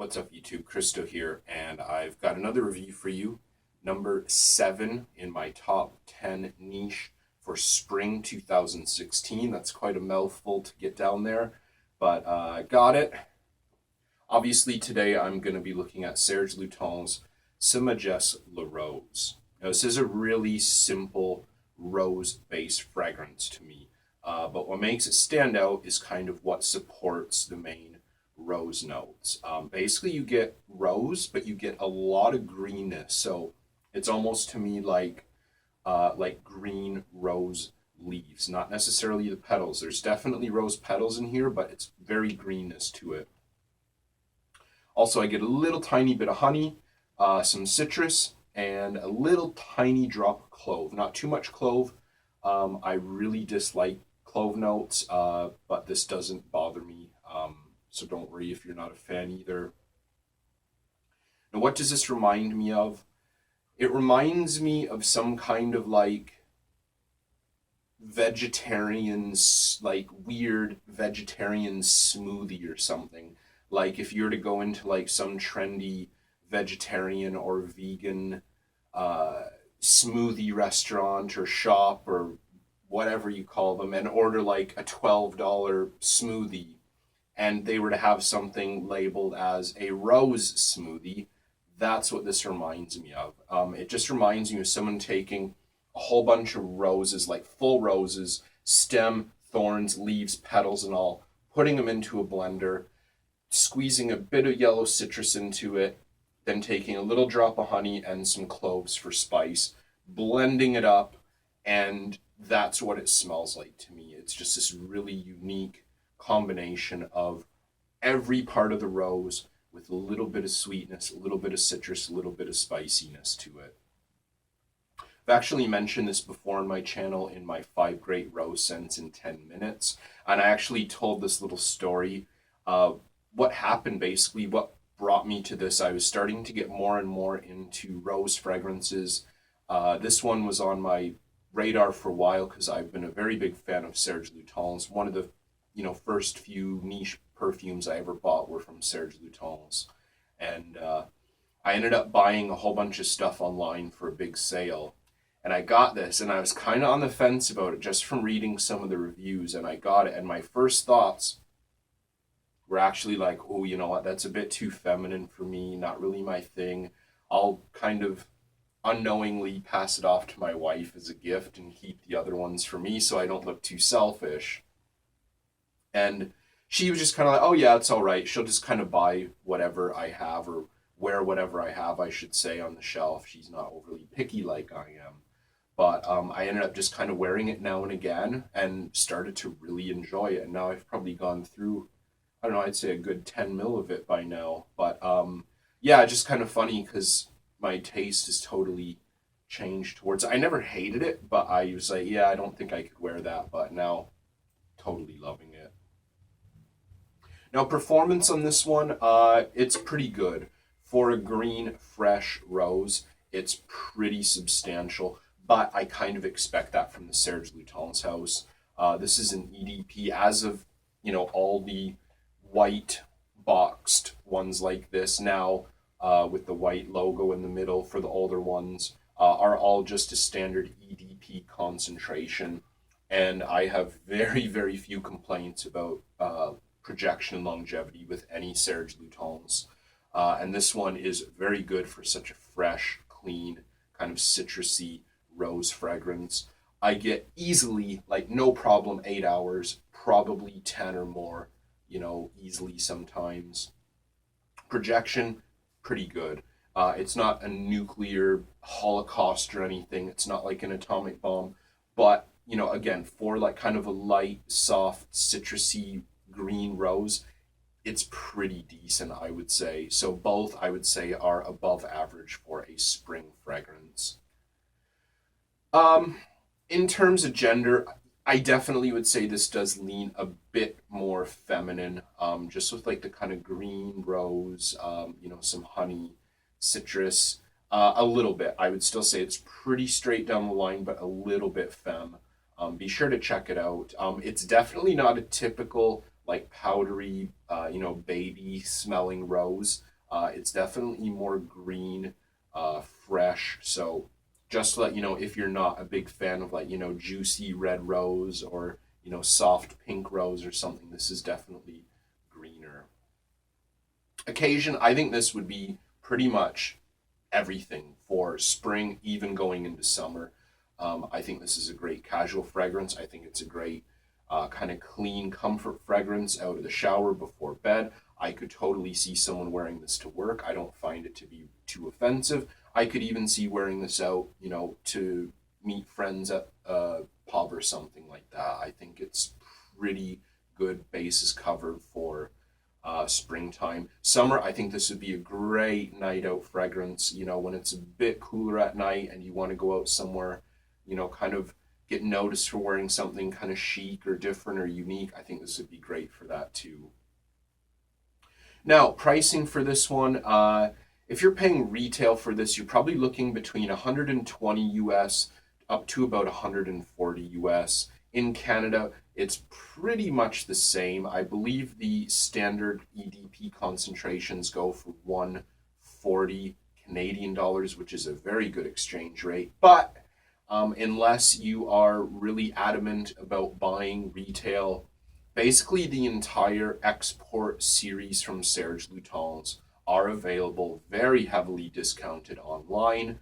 What's up, YouTube? Kristo here, and I've got another review for you. Number 7 in my top 10 niche for spring 2016. That's quite a mouthful to get down there, but I got it. Obviously, today I'm going to be looking at Serge Lutens' Majeste La Rose. Now, this is a really simple rose-based fragrance to me, but what makes it stand out is kind of what supports the main rose notes. Basically, you get rose, but you get a lot of greenness. So it's almost to me like green rose leaves, not necessarily the petals. There's definitely rose petals in here, but it's very greenness to it. Also, I get a little tiny bit of honey, some citrus, and a little tiny drop of clove. Not too much clove. I really dislike clove notes, but this doesn't bother me. So don't worry if you're not a fan either. Now, what does this remind me of? It reminds me of some kind of like vegetarian's, like weird vegetarian smoothie or something. Like if you were to go into like some trendy vegetarian or vegan smoothie restaurant or shop or whatever you call them and order like a $12 smoothie, and they were to have something labeled as a rose smoothie, that's what this reminds me of. It just reminds me of someone taking a whole bunch of roses, like full roses, stem, thorns, leaves, petals, and all, putting them into a blender, squeezing a bit of yellow citrus into it, then taking a little drop of honey and some cloves for spice, blending it up, and that's what it smells like to me. It's just this really unique combination of every part of the rose with a little bit of sweetness, a little bit of citrus, a little bit of spiciness to it. I've actually mentioned this before on my channel in my 5 great rose scents in 10 minutes, and I actually told this little story. What happened basically, what brought me to this, I was starting to get more and more into rose fragrances. This one was on my radar for a while because I've been a very big fan of Serge Lutens. One of the first few niche perfumes I ever bought were from Serge Lutens. And I ended up buying a whole bunch of stuff online for a big sale. And I got this, and I was kind of on the fence about it just from reading some of the reviews, and I got it. And my first thoughts were actually like, oh, you know what, that's a bit too feminine for me, not really my thing. I'll kind of unknowingly pass it off to my wife as a gift and keep the other ones for me so I don't look too selfish. And she was just kind of like, oh yeah, it's all right. She'll just kind of buy whatever I have, or wear whatever I have, I should say, on the shelf. She's not overly picky like I am. But I ended up just kind of wearing it now and again and started to really enjoy it. And now I've probably gone through, I don't know, I'd say a good 10 mil of it by now. But yeah, just kind of funny because my taste has totally changed towards it. I never hated it, but I was like, yeah, I don't think I could wear that. But now, totally loving it. Now, performance on this one, it's pretty good. For a green, fresh rose, it's pretty substantial, but I kind of expect that from the Serge Lutens house. This is an EDP. As of, all the white boxed ones like this now, with the white logo in the middle for the older ones, are all just a standard EDP concentration. And I have very, very few complaints about projection and longevity with any Serge Lutens. And this one is very good for such a fresh, clean, kind of citrusy rose fragrance. I get easily, like no problem, 8 hours, probably 10 or more, easily sometimes. Projection, pretty good. It's not a nuclear holocaust or anything. It's not like an atomic bomb. But, again, for like kind of a light, soft, citrusy green rose, it's pretty decent, I would say. So both, I would say, are above average for a spring fragrance. In terms of gender, I definitely would say this does lean a bit more feminine, just with like the kind of green rose, some honey, citrus, a little bit. I would still say it's pretty straight down the line, but a little bit femme. Be sure to check it out. It's definitely not a typical like powdery, baby smelling rose. It's definitely more green, fresh. So just to let you know, if you're not a big fan of like, juicy red rose or, soft pink rose or something, this is definitely greener. Occasion, I think this would be pretty much everything for spring, even going into summer. I think this is a great casual fragrance. I think it's a great kind of clean comfort fragrance out of the shower before bed. I could totally see someone wearing this to work. I don't find it to be too offensive. I could even see wearing this out, to meet friends at a pub or something like that. I think it's pretty good basis covered for springtime. Summer, I think this would be a great night out fragrance, when it's a bit cooler at night and you want to go out somewhere, kind of get noticed for wearing something kind of chic or different or unique. I think this would be great for that too. Now, pricing for this one, if you're paying retail for this, you're probably looking between 120 US up to about 140 US. In Canada, it's pretty much the same. I believe the standard EDP concentrations go for 140 Canadian dollars, which is a very good exchange rate. But unless you are really adamant about buying retail, basically the entire export series from Serge Lutens are available very heavily discounted online.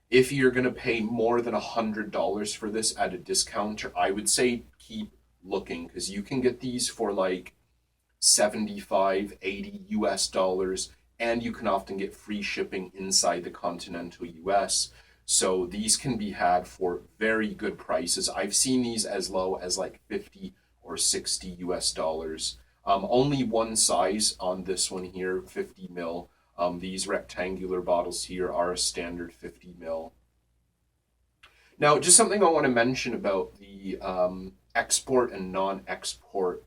If you're going to pay more than $100 for this at a discounter, I would say keep looking, because you can get these for like 75, 80 US dollars, and you can often get free shipping inside the continental US. So these can be had for very good prices. I've seen these as low as like 50 or 60 US dollars. Only one size on this one here, 50 mil. These rectangular bottles here are a standard 50 mil. Now, just something I want to mention about the export and non-export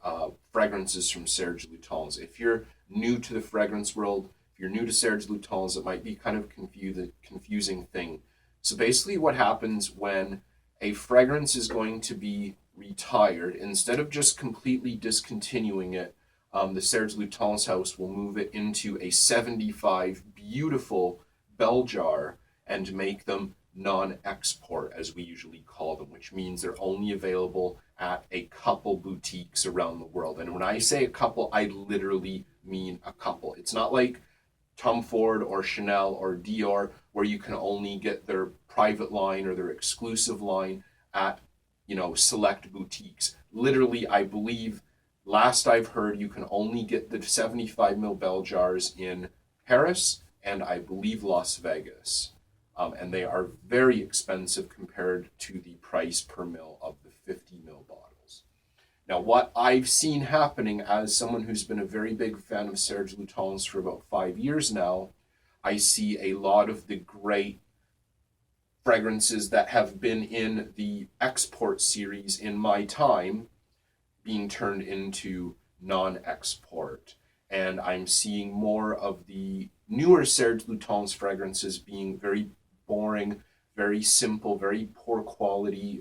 fragrances from Serge Lutens. If you're new to the fragrance world, if you're new to Serge Lutens, it might be kind of confusing thing. So basically what happens when a fragrance is going to be retired, instead of just completely discontinuing it, the Serge Lutens house will move it into a 75 beautiful bell jar and make them non-export, as we usually call them, which means they're only available at a couple boutiques around the world. And when I say a couple, I literally mean a couple. It's not like Tom Ford or Chanel or Dior, where you can only get their private line or their exclusive line at, select boutiques. Literally, I believe, last I've heard, you can only get the 75 ml bell jars in Paris and I believe Las Vegas. And they are very expensive compared to the price per mil of the 50 mil bottles. Now, what I've seen happening as someone who's been a very big fan of Serge Lutens for about 5 years now, I see a lot of the great fragrances that have been in the export series in my time being turned into non-export. And I'm seeing more of the newer Serge Lutens fragrances being very boring, very simple, very poor quality,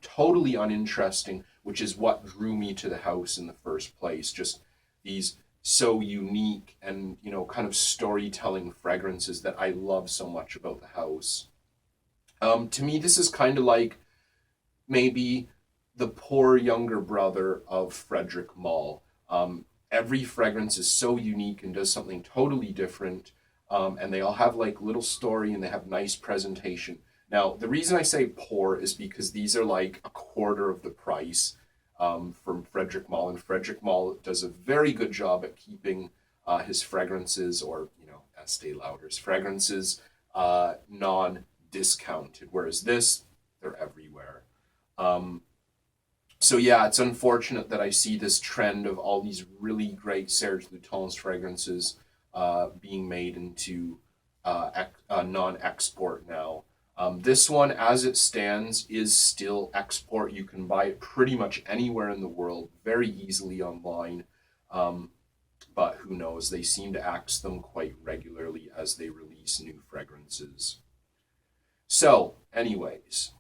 totally uninteresting, which is what drew me to the house in the first place. Just these so unique and, kind of storytelling fragrances that I love so much about the house. To me, this is kind of like maybe the poor younger brother of Frederick Malle. Every fragrance is so unique and does something totally different. And they all have like little story and they have nice presentation. Now, the reason I say poor is because these are like a quarter of the price from Frederick Malle. And Frederick Malle does a very good job at keeping his fragrances, or, Estee Lauder's fragrances, non-discounted. Whereas this, they're everywhere. So yeah, it's unfortunate that I see this trend of all these really great Serge Lutens fragrances being made into non-export now. This one, as it stands, is still export. You can buy it pretty much anywhere in the world, very easily online. But who knows? They seem to axe them quite regularly as they release new fragrances. So, anyways,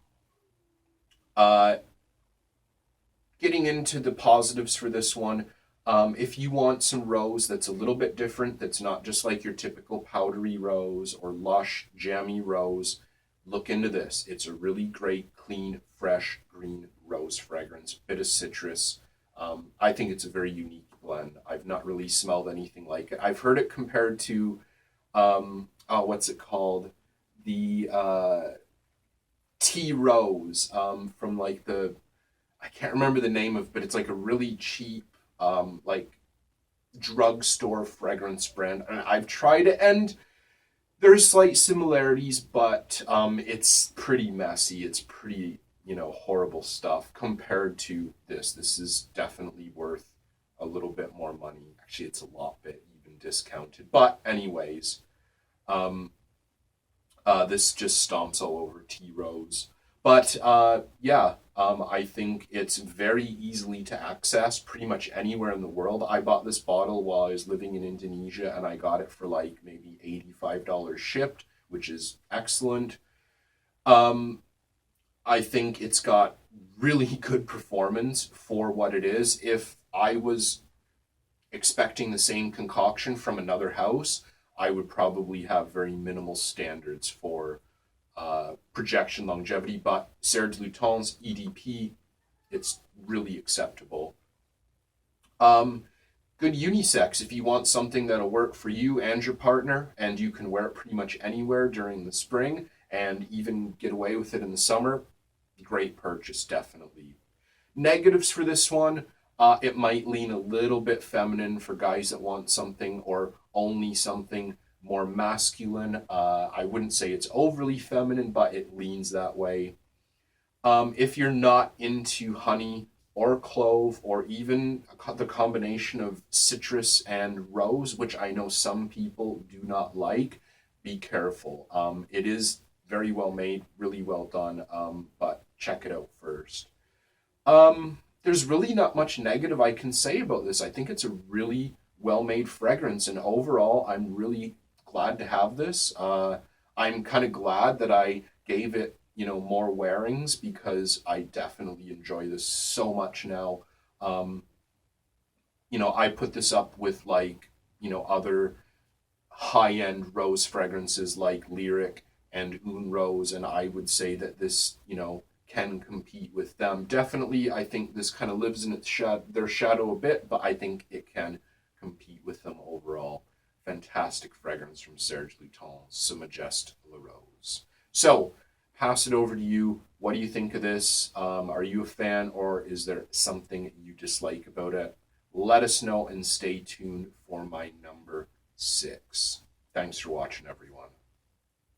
getting into the positives for this one, If you want some rose that's a little bit different, that's not just like your typical powdery rose or lush, jammy rose, look into this. It's a really great, clean, fresh, green rose fragrance, bit of citrus. I think it's a very unique blend. I've not really smelled anything like it. I've heard it compared to, what's it called? The tea rose from like I can't remember the name of, but it's like a really cheap, like drugstore fragrance brand. And I've tried it, and there's slight similarities, but it's pretty messy. It's pretty, horrible stuff compared to this. This is definitely worth a little bit more money. Actually, it's a lot bit even discounted. But anyways, this just stomps all over tea rose. But yeah, I think it's very easily to access pretty much anywhere in the world. I bought this bottle while I was living in Indonesia, and I got it for like maybe $85 shipped, which is excellent. I think it's got really good performance for what it is. If I was expecting the same concoction from another house, I would probably have very minimal standards for projection longevity, but Serge Lutens EDP, it's really acceptable. Good unisex if you want something that'll work for you and your partner, and you can wear it pretty much anywhere during the spring and even get away with it in the summer. Great purchase, definitely. Negatives for this one, it might lean a little bit feminine for guys that want something or only something more masculine. I wouldn't say it's overly feminine, but it leans that way. If you're not into honey or clove or even the combination of citrus and rose, which I know some people do not like, be careful. It is very well made, really well done, but check it out first. There's really not much negative I can say about this. I think it's a really well-made fragrance, and overall, I'm really glad to have this. I'm kind of glad that I gave it, more wearings, because I definitely enjoy this so much now. I put this up with like, other high-end rose fragrances like Lyric and Un Rose, and I would say that this, can compete with them. Definitely, I think this kind of lives in their shadow a bit, but I think it can compete with them overall. Fantastic fragrance from Serge Lutens, so Majeste La Rose. So, pass it over to you. What do you think of this? Are you a fan, or is there something you dislike about it? Let us know, and stay tuned for my number 6. Thanks for watching, everyone.